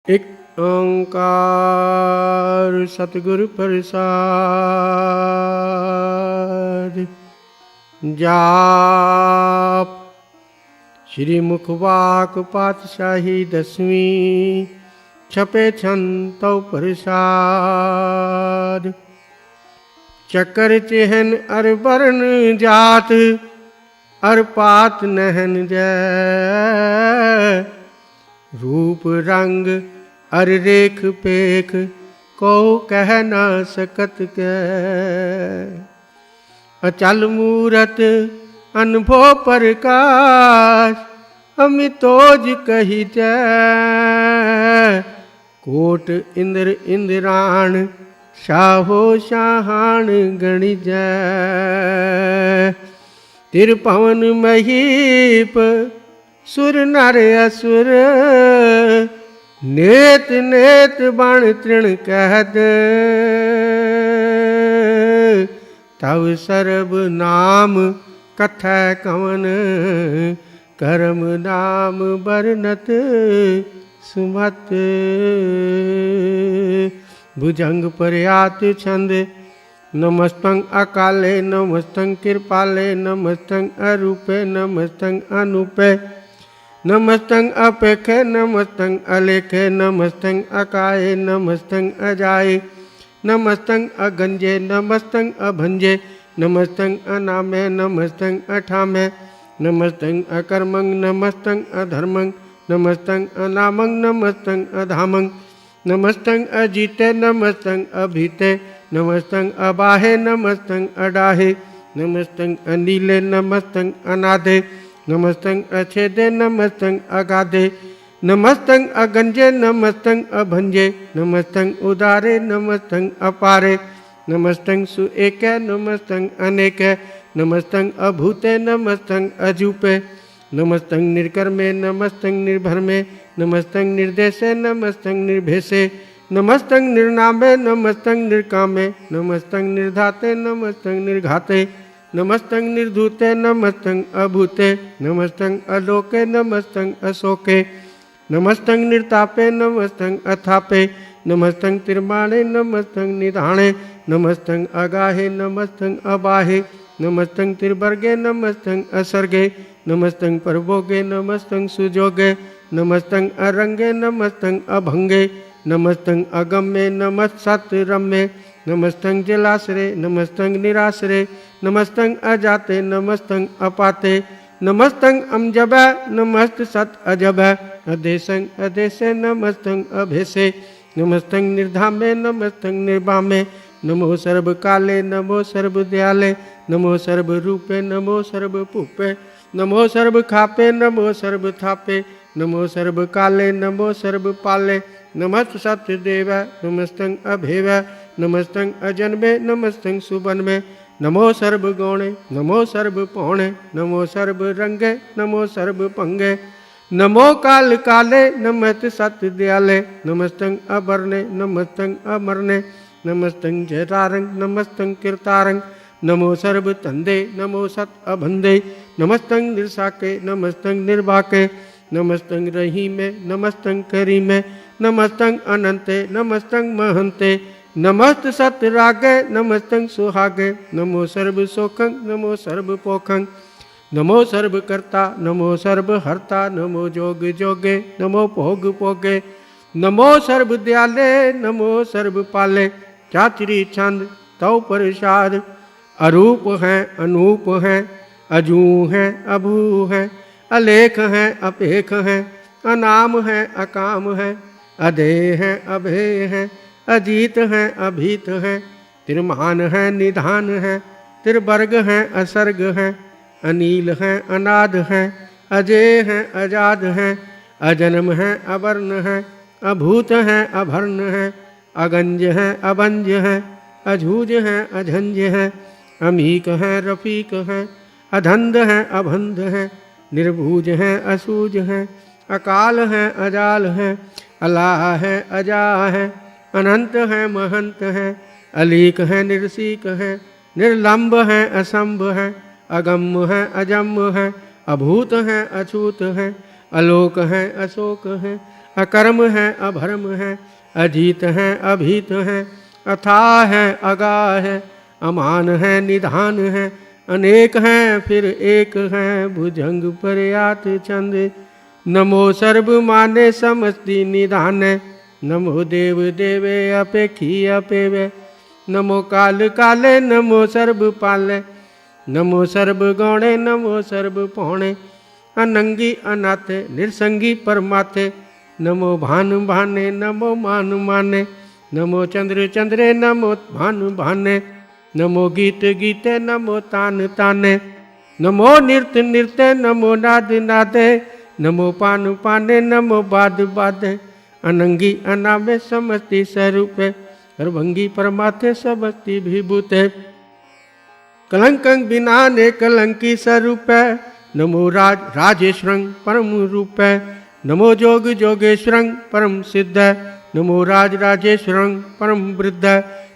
एक ओंकार सतगुरु प्रसाद। जाप श्री मुखवाक पातशाही 10वीं छपे छंतो प्रसाद। चकर चिहन अर वर्ण जात अर पात नहन जय। रूप रंग अर रेख पेख को कह न सकत के। अचल मूरत अनुभव प्रकाश अमितोज कही जय। कोट इंद्र इंद्राण शाहो शाहान गणि जय। तिरपवन महीप सुर नर असुर नेत नेत बाण तृण कहत। तव सर्ब नाम कथै कवन करम नाम बरनत सुमत। भुजंग प्रयात छंद नमस्तं अकाले नमस्तं कृपाले नमस्तं अरूपे नमस्तं अनूपे नमस्तं अपेखे नमस्तं अलेखे नमस्तं अकाये नमस्तं अजाये नमस्तं अगंजे नमस्तं अभंजे नमस्तं अनामे नमस्तं अठामे नमस्तं अकर्मं नमस्तं अधर्मं नमस्तं अनामं नमस्तं अधामं नमस्तं अजीते नमस्तं अभीते नमस्तं अबाहे नमस्तं अडाहे नमस्तं अनीले नमस्तं अनादे नमस्तं अछेदे नमस्तं अगाधे नमस्तं अगंजे नमस्तं अभंजे नमस्तं उदारे नमस्तं अपारे नमस्तं सुएके नमस्तं अनेके नमस्तं अभूते नमस्तं अजूपे नमस्तं निर्कर्मे नमस्तं निर्भरमे नमस्तं निर्देशे नमस्तं निर्भेसे नमस्तं निर्नामे नमस्तं निर्कामे नमस्तं निर्धाते नमस्तं निर्घाते नमस्तं निर्धूते नमस्तं अभूते नमस्तं अलोके नमस्तं अशोके नमस्तं निर्तापे नमस्तं अथापे नमस्तं तिरमाणे नमस्तं निधाणे नमस्तं अगाहे नमस्तं अबाहे नमस्तं तिरवर्गे नमस्तं असर्गे नमस्तं परभोगे नमस्तं सुजोगे नमस्तं अरंगे नमस्तं अभंगे नमस्तं अगम्ये नमस्सत्रम्ये नमस्तं जलाश्रे नमस्तं निराश्रे नमस्तं अजाते नमस्तं अपाते नमस्तं अमजबे नमस्त सत अजबे अदेशं अदेशे नमस्तं अभेसे नमस्तं निर्धामे नमस्तं निर्वामे नमो सर्वकाले नमो सर्वदयाले नमो सर्वरूपे नमो सर्वपूपे नमो सर्वखापे नमो सर्वथापे नमो सर्वकाले नमो सर्वपाले नमस्त सत्यदेव नमस्तं अभेव नमस्तं अजन्मे नमस्तं सुबन्मे नमो सर्वगौणे नमो सर्वपौणे नमो सर्वरंगे नमो सर्वपंगे नमो काल काले नमस्त सत्यदयाले नमस्तं अवर्णे नमस्तं अमरणे नमस्तं जयतारंग नमस्तं कीर्तारंग नमो सर्वतंदे नमो सत अभंदे नमस्तं निर्साके नमस्तं निर्वाके नमस्तं रहीमे नमस्तं करीमे नमस्तं अनंते नमस्तं महंते नमस्त सतरागे नमस्तं सुहागे नमो सर्व सोखं नमो सर्व पोखं नमो सर्वकर्ता नमो सर्वहर्ता नमो जोग जोगे नमो भोग पोगे नमो सर्वदयाले नमो सर्वपाले। चातरी छंद तव प्रसाद अरूप हैं अनूप हैं अजू हैं अभू हैं अलेख हैं अपेख हैं अनाम हैं अकाम हैं अधेय हैं अभेय हैं अजीत हैं अभीत हैं तिरमान हैं निधान हैं तिरवर्ग हैं असर्ग हैं अनील हैं अनाद हैं अजय हैं अजाद हैं अजन्म हैं अवर्ण हैं अभूत हैं अभर्ण हैं अगंज हैं अबंज हैं अझूज हैं अझंज हैं अमीक हैं रफीक हैं अधंध हैं अभंध हैं निर्भूज हैं असूज हैं अकाल हैं अजाल हैं अलाह हैं अजा हैं अनंत हैं महंत हैं अलीक हैं निर्सीक हैं निर्लंब हैं असंभ हैं अगम्य हैं अजम्य हैं अभूत हैं अछूत हैं अलोक हैं अशोक हैं अकर्म है अभर्म है, अजीत है अभीत है, अथाह है अगाह है, अमान है निधान है, अनेक हैं फिर एक हैं, भुजंग पर्यात छंद। नमो सर्व माने समस्ति निधाने, नमो देव देवे अपेखी अपेवे, नमो काल काले नमो सर्व पाले, नमो सर्व गौणे नमो सर्व पौणे, अनंगी अनाथे निरसंगी परमाथे, नमो भानु भाने नमो मानु माने, नमो चंद्र चंद्रे नमो भानु भाने, नमो गीत गीते नमो तान ताने, नमो नृत्य नृत्य नमो नाद नादे, नमो पानु पाने नमो बाद बादे, अनंगी अनामे समस्ति स्वरूपे, सर्वंगी परमाथे समस्ति विभूते, कलंकं बिनाने कलंकी स्वरूपे, नमो राज राजेश्वरं परम रूपे, नमो जोग जोगेश्वरं परम सिद्ध, नमो राज राजेश्वरं परम वृद्ध,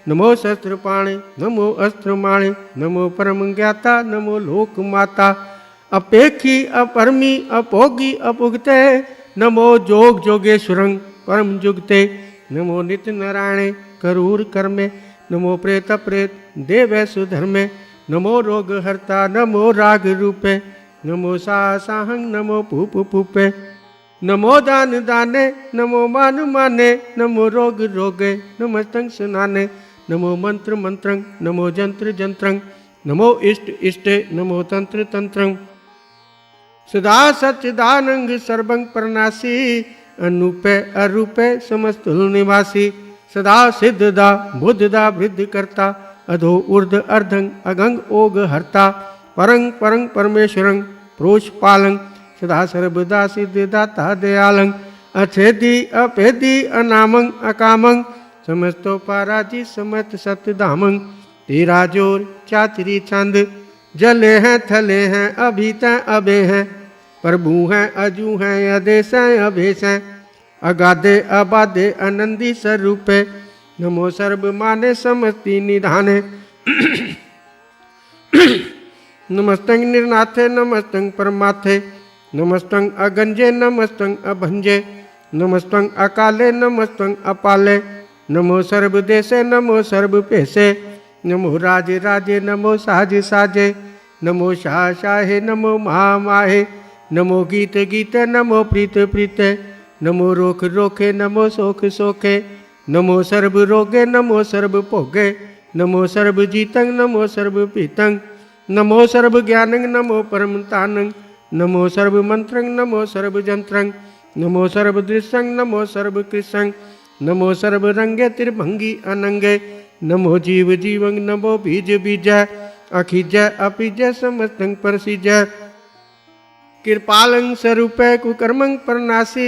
नमो शस्त्रपाणे नमो अस्त्रमाणे, नमो परम ज्ञाता नमो लोक माता, अपेक्षी अपरमी अपोगी अपुगते, नमो जोग जोगेश्वरं परम जुगते, नमो नित्य नारायणे करूर कर्मे, नमो प्रेत प्रेत देवे सुधर्मे, नमो रोग हर्ता नमो राग रूपे, नमो साहं नमो पूप पूपे, नमो दान दाने नमो मान माने, नमो रोग रोगे नमस्तंग सुनाने, नमो मंत्र मंत्रं नमो जंत्र जंत्रं, नमो इष्ट इष्टे नमो तंत्र तंत्रं, सदा सच्चिदानंद सर्वं प्रणासी, अनूपे अरूपे समस्तुल निवासी, सदा सिद्धदा बुद्धदा वृद्धि करता, अधो ऊर्ध अर्धं अगंग ओग हर्ता, परं परं परमेश्वरं प्रोष पालं, सदा सर्वदा सिद्धिदाता दयालं, अछेदी अपेदी अनामं अकामं, समस्तो पाराजी समत सत्यधामं, तेरा जोर चातरी चंद, जले हैं थले हैं अभी तय अबे हैं, प्रभु हैं अजू हैं अदेश हैं अभेश हैं, अगाधे अबाधे आनंदी स्वरूपे, नमो सर्व माने समस्ति निधाने, नमस्तंग निर्नाथे नमस्तंग परमाथे, नमस्तंग अगंजे नमस्तंग अभंजे, नमस्तंग अकाले नमस्तंग अपाले, नमो सर्व देशे नमो सर्व पेशे, नमो राजे राजे नमो साजे साजे, नमो शाह शाहे नमो महा माहे, नमो गीत गीते नमो प्रीत प्रीते, नमो रोख रोखे नमो सोख सोखे, नमो सर्व रोगे नमो सर्व भोगे, नमो सर्व जीतं नमो सर्व पीतं, नमो सर्व ज्ञानं नमो परम तानं, नमो सर्व मंत्रं नमो सर्व जंत्रं, नमो सर्व दृश्यं नमो सर्व कृष्णं, नमो सर्व रंगे त्रिभंगी अनंगे, नमो जीव जीवं नमो बीज बीज, अखिज अपिज समस्तं परसिज, कृपालं स्वरूपे कुकर्मं परनासी,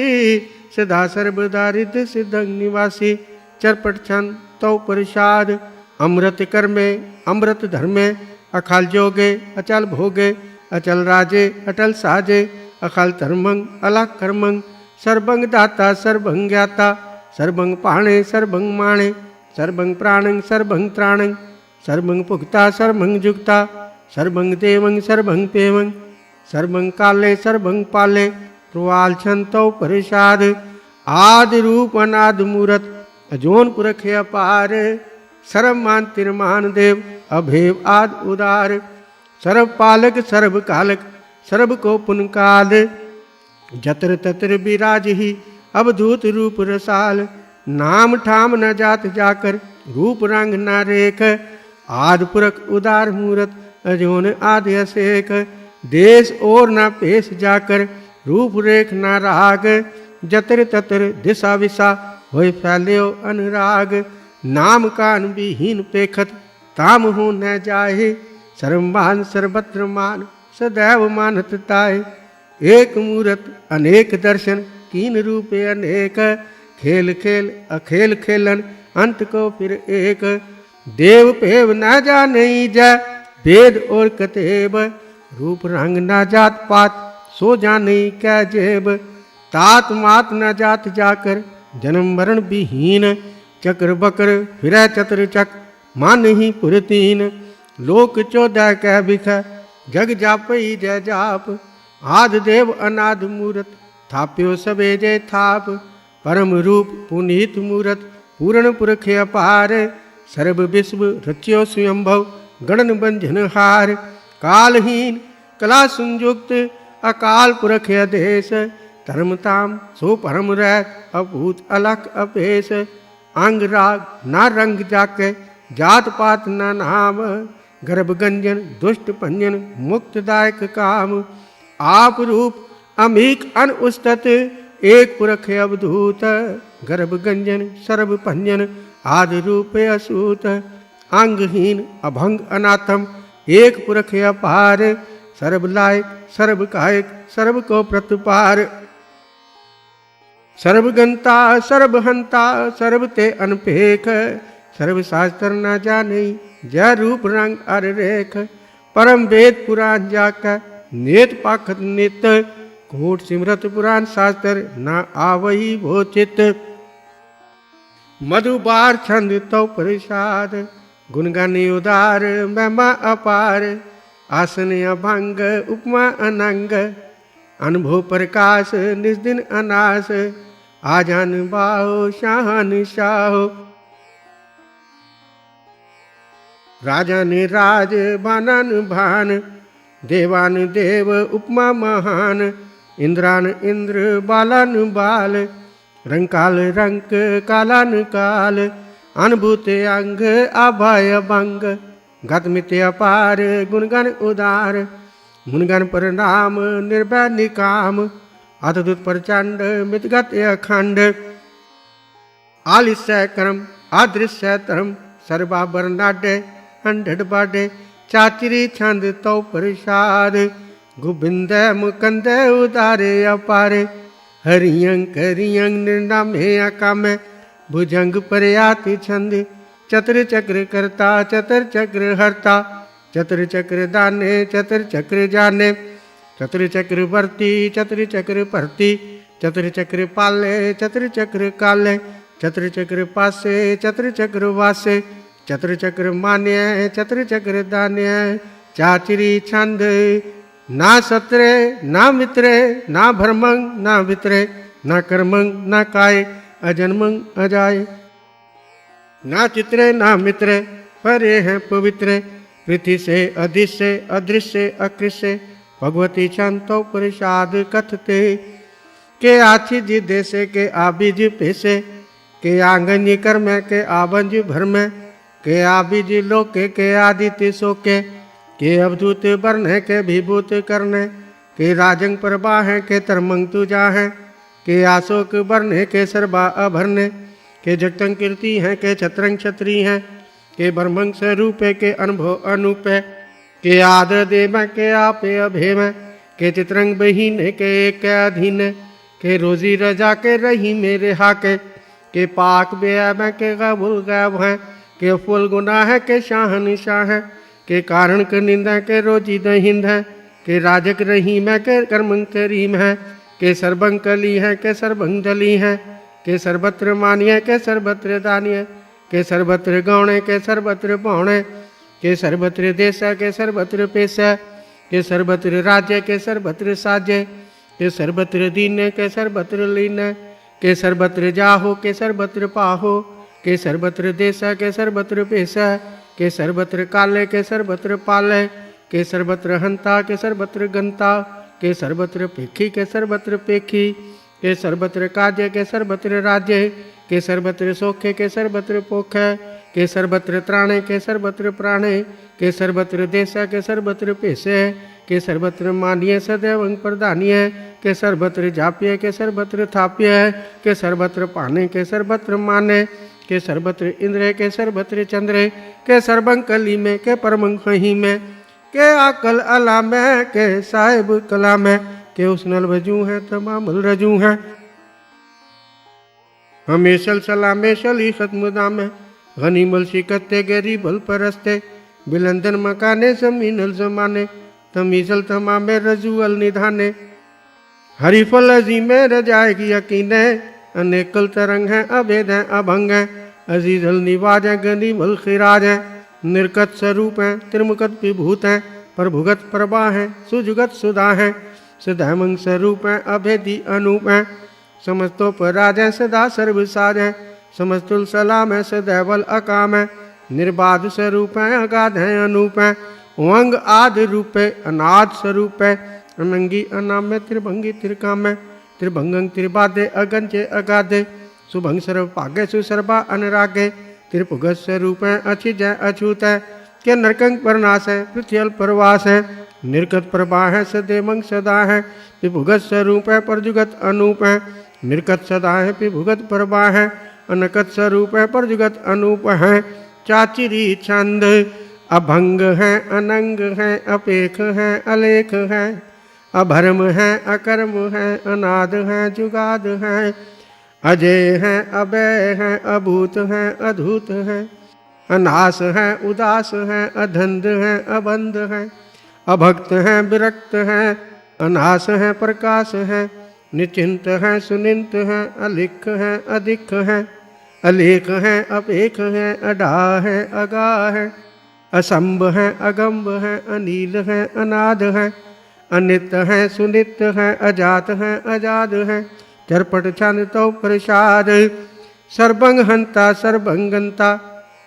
सदा सर्वदा रिद्ध सिद्धं निवासी, चरपट छंद तौ परिषाद, अमृत कर्मे अमृत धर्मे, अखाल जोगे अचल भोगे, अचल राजे अटल साजे, अखाल धर्मं अलग कर्मं, सर्वं दाता सर्वं ज्ञाता, सर्वं पाणे सर्वं माणे, सर्वं प्राणं सर्वं त्राणं, सर्वं पुक्ता सर्वं जुक्ता, सर्वं देवं सर्वं पेवं, सर्वं काले सर्वं पाले, त्रुआल छंतो परिषाद, आदि रूप अनाद मूरत, अजोन पुरख अपार, सर्वमान तिरमान देव अभेव आद उदार, सर्व पालक सर्व कालक सर्व को पुन काल, जत्र तत्र विराज ही अवधूत रूप रसाल, नाम ठाम न जात जाकर रूप रंग न रेख, आद पुरख उदार मूरत अजोन आदि असेख, देश और न पेश जाकर रूप रेख न राग, जतर ततर दिशा विशा होय फैल्यो अनुराग, नाम कान विहीन पेखत ताम हो न जाए, सर्वमान सर्वत्र मान सदैव मानत ताए, एक मूरत अनेक दर्शन कीन रूपे अनेक, खेल खेल अखेल खेलन अंत को फिर एक, देव पेव न जाने जय वेद और कतेब, रूप रंग न जात पात सो जाने क्या जेब, तात मात न जात जाकर जन्म मरण विहीन, चक्र बकर फिरै चतर चक मान ही पुरतीन, लोक 14 कह बिख जग जापई जय जाप, आद देव अनाद मूरत थाप्यो सबे जय थाप, परम रूप पुनीत मूरत पूर्ण पुरख अपार सर्व विश्व रच्यो स्वयंभव गणन बंधन हार कालहीन कला संयुक्त अकाल पुरख अदेश धर्मताम सो परम रैत अभूत अलख अपेश अंग राग ना रंग जाके जात पात ना नाम गर्भ गंजन दुष्ट पंजन मुक्तदायक काम आप रूप अमीक अन उस्तत एक पुरख अवधूत गर्भ गंजन सर्व पंजन आदि रूप असूत अंगहीन अभंग अनाथम एक पुरख अपार सर्व लायक सर्व कायक सर्व को प्रतिपार सर्वगंता सर्वहंता सर्व ते अनपेख सर्व शास्त्र न जाने जय रूप रंग अर रेख परम वेद पुराण जाकर नेत पाखत नित कोट सिमरत पुराण शास्त्र न आवई वो चित मधुबार छंद तो प्रसाद गुणगानी उदार महिमा अपार आसन अभंग उपमा अनंग अनुभव प्रकाश निस्दिन अनास आजान बाहो शाहन शाहो राजन राज बानन भान देवान देव उपमा महान इंद्रान इंद्र बालन बाल रंकाल रंक कालान काल अनुभूत अंग अभय भंग गतमित अपार गुणगण उदार मुनगण प्रणाम निर्भय निकाम अद्भुत प्रचंड मितगत अखंड आलिस्य क्रम अदृश्य तरम सर्वाभरणाडे अंडड बाडे चाचरी छंद तो प्रसाद गोविंद मुकंद उदारे अपारे हरियंग करियंग निर्नामे अकामे भुजंग प्रयाति छंद चतुर चक्र करता चतुर चक्र हरता चतुर चक्र दाने चतुर चक्र जाने चतुर चक्र वर्ती चतुर चक्र परती चतुर चक्र पाले चतुर चक्र काले चतुर चक्र पासे चतुर चक्र वासे चतुर चक्र मान्य चतुर चक्र दान्य चाचरी छंद ना सत्रे ना मित्रे ना भरमंग ना वित्रे ना कर्मंग ना काय अजन्मंग अजाय ना चित्रे ना मित्रे परे हैं पवित्रे पृथ्वी से अदृश्य अदृश्य अकृष्य भगवती छंतो प्रसाद कथते के आछि जी देशे के आबिज पेशे के आंगन कर्म के आबंज भरम के आबिज लोके के आदित्य शोके के अवधूत वर्ण के विभूत करने के राजंग प्रवाह के तरमंग तुजा है के अशोक वर्ण के सर्वा अभरने के जगतंग कीर्ति है के छत्रंग क्षत्रि हैं के ब्रह्मंग स्वरूप के अनुभव अनूप के आदर देव के आपे अभेम के चित्रंग बहीन के एक अधीन के रोजी रजा के रही मेरे हाके के पाक बेअब के गबुल गैब है के फुल गुनाह के शाहन शाह है के कारण के निंदा के रोजी दहिंद है के राजक रही मैं के कर्मंग करीम है के सर्वंग कली है के सर्वंग दली है के सर्वत्र मानिय के सर्वत्र दानिय के सर्वत्र गौणे के सर्वत्र पौणे के सर्वत्र देश के सर्वत्र पेश के सर्वत्र राज्य के सर्वत्र साज्य के सर्वत्र दीन के सर्वत्र लीन के सर्वत्र जाहो के सर्वत्र पाहो के सर्वत्र देश के सर्वत्र पेश के सर्वत्र काले के सर्वत्र पाले के सर्वत्र हंता के सर्वत्र गंता के सर्वत्र पेखी के सर्वत्र पेखी के सर्वत्र काज्य के सर्वत्र राज्य के सर्वत्र सोखे के सर्वत्र पोख के सर्वत्र त्राणे के सर्वत्र प्राणे के सर्वत्र देश के सर्वत्र पेशे के सर्वत्र मानिय सदैव प्रदानिय के सर्वत्र जाप्य के सर्वत्र थाप्य के सर्वत्र पाने के सर्वत्र माने के सर्वत्र इंद्र के सर्वत्र चंद्र के सर्वंग कली में के परमंग कहीं में के आकल अला में के साहिब कला में के उसनल वजू है तमामल रजू है हमेशल सलामेशल ही खत्म दामे गनीमल शिकते गरी बल परस्ते बिलंदन मकाने समीनल जमाने तमीजल तमामे रजूअल निधाने हरिफल अजीमे रजाएगी यकीने अनेकल तरंग है अभेद है अभंग है अजीजल निवाज है गनीमल खिराज है निर्कत स्वरूप है त्रिमुकत विभूत है प्रभुगत प्रभा है सुजुगत सुधा है सिद्धामंग स्वरूप है अभेदी अनूप है समस्तोपराजय सदा सर्व साजय, समस्तुल सलाम है सदैवल अकाम है, निर्बाध स्वरूप है अगाध है अनूप है, वंग आदि रूप है अनाद स्वरूप है, अनंगी अनाम्य त्रिभंगी त्रिकाम है, त्रिभंगं त्रिबाधे अगंचे अगाधे, शुभंग सर्व भाग्य सुसर्वा अनुरागे, त्रिपुग स्वरूप है अचिजय अछूत है, के नरकंग परनाश है पृथ्वी परवास है, निर्गत प्रभा है सदेवंग सदा है, विभुगत स्वरूप है परजुगत अनूप है, निर्गत सदा है विभुगत प्रभा है, अनकत स्वरूप है परजुगत अनूप है, चाचिरी छंद अभंग है अनंग है अपेख है अलेख है, अभर्म है अकर्म है अनाद है जुगाद है, अजय है अभय है अभूत है अधूत है, अनास है उदास है अधंध है अबंध है, अभक्त है विरक्त है अनास है प्रकाश है, निचिंत है सुनिंत है अलिख है अधिक है, अलेख है अपेख है अडा है अगा है, असंभ है अगम्ब है अनील है अनाद है, अनित है सुनित है अजात है अजाद है, चरपट छंद तो प्रसाद, सर्वंग हंता सर्वंगंता,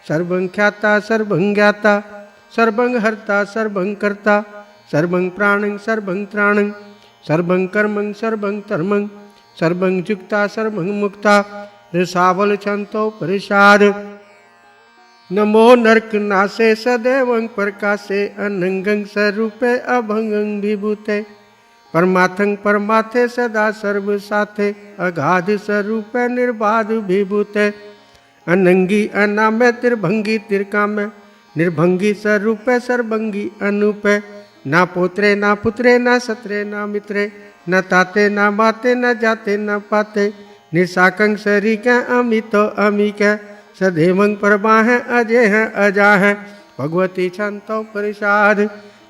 सर्वं ख्याता सर्वं ज्ञाता, सर्वं हर्ता सर्वं कर्ता, सर्वं प्राणं सर्वं त्राणं, सर्वं कर्मं सर्वं धर्मं, सर्वं जुक्ता सर्वं मुक्ता, रसावल छंतो प्रसाद। नमो नरक नासे सदैवं प्रकाशे, अनंगं स्वरूपे अभंगं विभूते, परमार्थं परमार्थे सदा सर्व साथे, अगाध स्वरूपे निर्बाध विभूते, अनंगी अनाम्य त्रिभंगी त्रिकाम्य, निर्भंगी स्वरूपे सर्वंगी अनूपे, ना पोत्रे ना पुत्रे ना सत्रे ना मित्रे, न ताते ना माते न जाते न पाते, निशाकं शरीक अमितो अमीक, सदैवं परमा है अजय है अजा है, भगवती छंतो प्रसाद,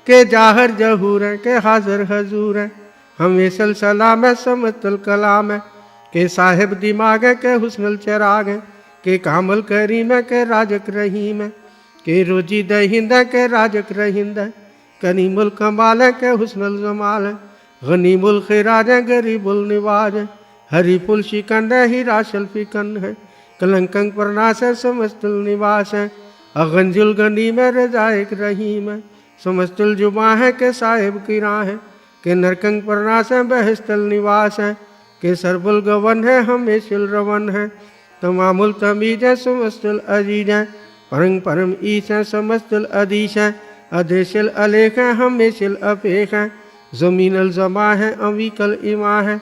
के जाहर जहूर है के हाजर हजूर है, हमेशल सलाम है समतल कलाम है, के साहिब दिमाग है के हुस्नल चराग है, के कामल करीम है के राजक रहीम है, के रोजी दहिंद है के राजक रहिंद है, कनीमुल कमाल है के हुस्नल जमाल है, गनीमुल खिराज है गरीबुल निवाज है, हरी पुल शिकंद है हीराशल फिकंद है, कलंकंग प्रनाश है समस्तुल निवास है, अगंजुल गनी में रजायक रहीम है, समस्तुल जुबा है के साहिब की राह है, के नरकंग प्रनाश है बहस्तल निवास है, के सरबुल गवन है हमेशुल रवन है, तमामुल तमीज है समस्तुल अजीज है, परंग परम ईश है समस्तुल अधीश है, अधेशल अलेख है हमेशुल अपेख है, जमीनल जमा है अविकल इमा है,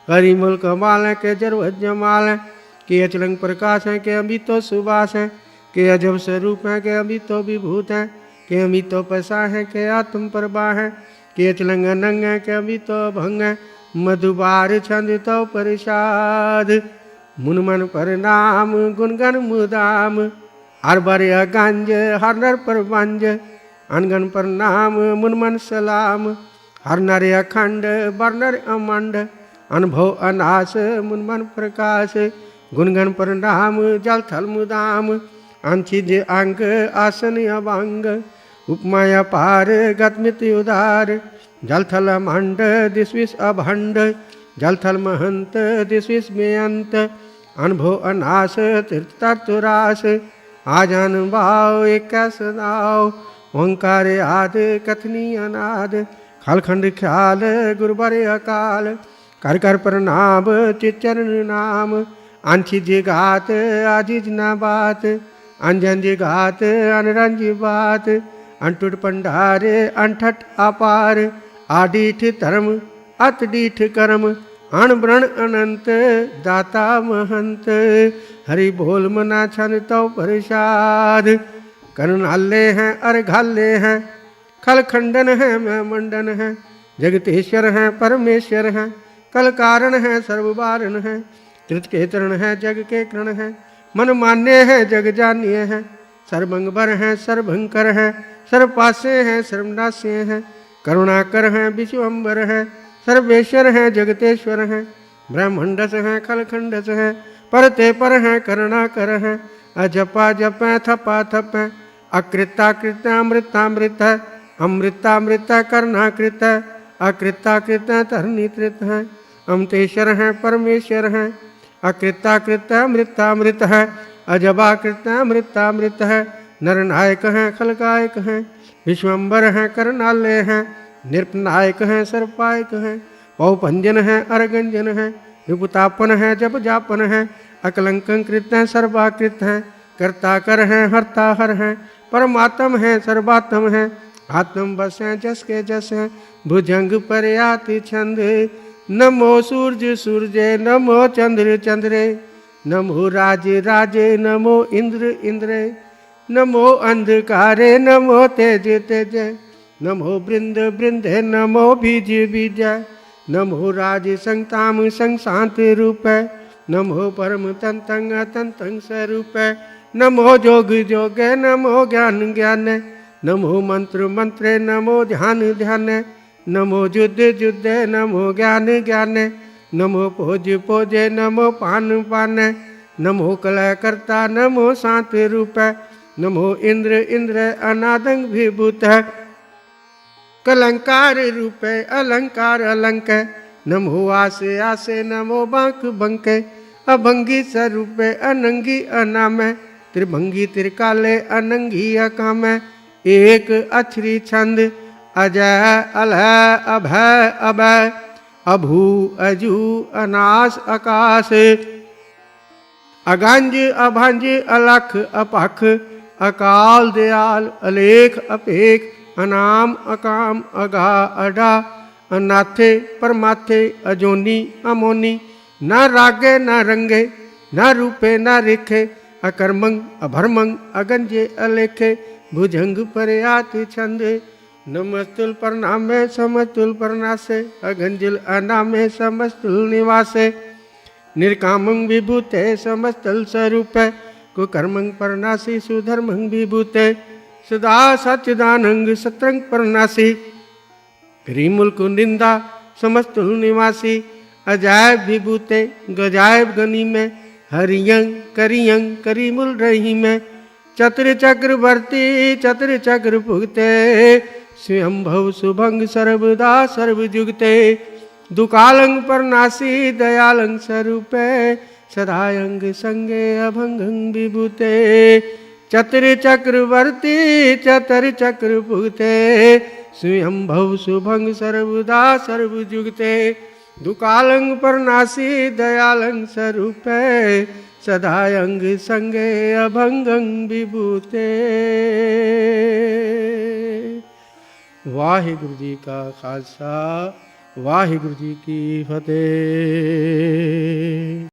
करीमुल कमाल है के जरवत जमाल है, के अचलंग प्रकाश है के अमितो सुबास है, के अजब स्वरूप है के अमितो विभूत है, के अमितो पसा है के आत्म प्रभा है, के अचलंग अनंग है के अमितो भंग है, मधुबार छंद तो प्रसाद, मुन मन पर नाम गुनगन मुदाम, हर बर अगंज हर नर पर वंज, अनगन पर नाम मुन मन सलाम, हर नर अखंड बर नर अमंड, अनुभव अनास मुन मन प्रकाश, गुणगन पर नाम जल थल मुदाम, अंचिज अंग आसन अवांग, उपमाया पार गतमित उदार, जल थल मंड दिस्विस अभंड, जल थल महंत दिस्विस में अंत, अनुभव अनास तीर्थरास, आजान भाव एक सदाओ, ओंकार आद कथनी अनाद, खलखंड ख्याल गुरुबर अकाल, कर कर प्रणाम चिचरण नाम, अंशी जी गात आजिज ना बात, अंजन जी गात अनरंज बात, अंटुट पंडारे अंठट अपार, आडीठ धर्म अतडीठ कर्म, अणब्रण अनंत दाता महंत, हरि बोल मना छन तो प्रसाद, करनाले हैं अर्घाले हैं, खल खंडन है मैं मंडन है, जगतेश्वर है परमेश्वर है, कल कारण है सर्ववारण है, त्रित के तरण है जग के करण है, मन मान्य है जग जान्य है, सर्वंगबर है सर्वंकर है, सर्वपासे है सर्वनाश्य है, करुणाकर है विश्वम्बर है, सर्वेश्वर है जगतेश्वर है, ब्रह्मंडस है खलखंडस है, परते पर है करुणाकर है, अजपा जप थपा थप है, अकृताकृत अमृतामृत है, अमृतामृत करुणाकृत है, अकृताकृत धरणीकृत है, अमतेश्वर हैं परमेश्वर हैं। अकृताकृत अमृतामृत है, अजबाकृत अमृतामृत है। नरनायक हैं खलकायक हैं, विश्वम्बर हैं करनालय हैं। निरपनायक हैं सर्पायक हैं, पौपंजन हैं अरगंजन हैं। विभुतापन हैं जप जापन हैं, अकलंकं कृत हैं सर्वाकृत हैं। कर्ताकर हैं हर्ता हर हैं, परमात्म हैं सर्वात्म हैं। आत्म बस हैं जस के जस हैं, भुजंग पर्याति छंद। नमो सूर्य सूर्य, नमो चंद्र चंद्रे, नमो राजे राजे, नमो इंद्र इंद्रे। नमो अंधकारे, नमो तेज तेजे, नमो बृंद बृंदे, नमो बीज बीज। नमो राज संताम संशांत रूप, नमो परम तंतंग तंतंग स्वरूप। नमो जोग जोग, नमो ज्ञान ज्ञान, नमो मंत्र मंत्र, नमो ध्यान ध्यान। नमो युद्ध युद्ध, नमो ज्ञान ज्ञान, नमो पोज पोज, नमो पान पान। नमो कलह करता, नमो शांत रूप, नमो इंद्र इंद्र अनादंग विभूत। कलंकार रूप अलंकार अलंक, नमो आसे आसे, नमो बांक बंक। अभंगी स्वरूप अनंगी अनाम, त्रिभंगी त्रिकाले अनंगी अकाम। एक अक्षरी छंद, अजय अलह अभय अभय। अभू अजू अनास आकाश, अगंज अभंज अलख अपख। अकाल दयाल अलेख अपेख, अनाम अकाम अगा अडा। अनाथे परमाथे, अजोनी अमोनी। न रागे न रंगे, न रूपे न रेखे। अकर्मंग अभर्मंग, अगंजे अलेखे। भुजंग पर्यात छंद, नमस्तुल प्रणामे समस्तुल प्रणासे। अगंजिल अनामे समस्तुल निवासे। निर्कामं विभूते समस्तल स्वरूपे, कुकर्मं परनासी सुधर्मं विभूते। सदा सच्चिदानंद सत्रंग परनासी, करीमुल कुनिंदा समस्तुल निवासी। अजायब विभूते गजायब गनी में, हरियंग करियंग करीमुल रही में। चतुर चक्रवर्ती चतुर चक्र भुगते, स्वयंभव शुभंग सर्वदा सर्वजुगते। दुकालंग परनासी दयालंग स्वरूपे, सदायंग संगे अभंगं विभूते। चतुर चक्रवर्ती चतुर चक्र भुगते, स्वयंभव शुभंग सर्वदा सर्वजुगते। दुकालंग परनासी दयालंग स्वरूपे, सदायंग संगे अभंगं विभूते। वाहिगुरु जी का खालसा, वाहिगुरु जी की फतेह।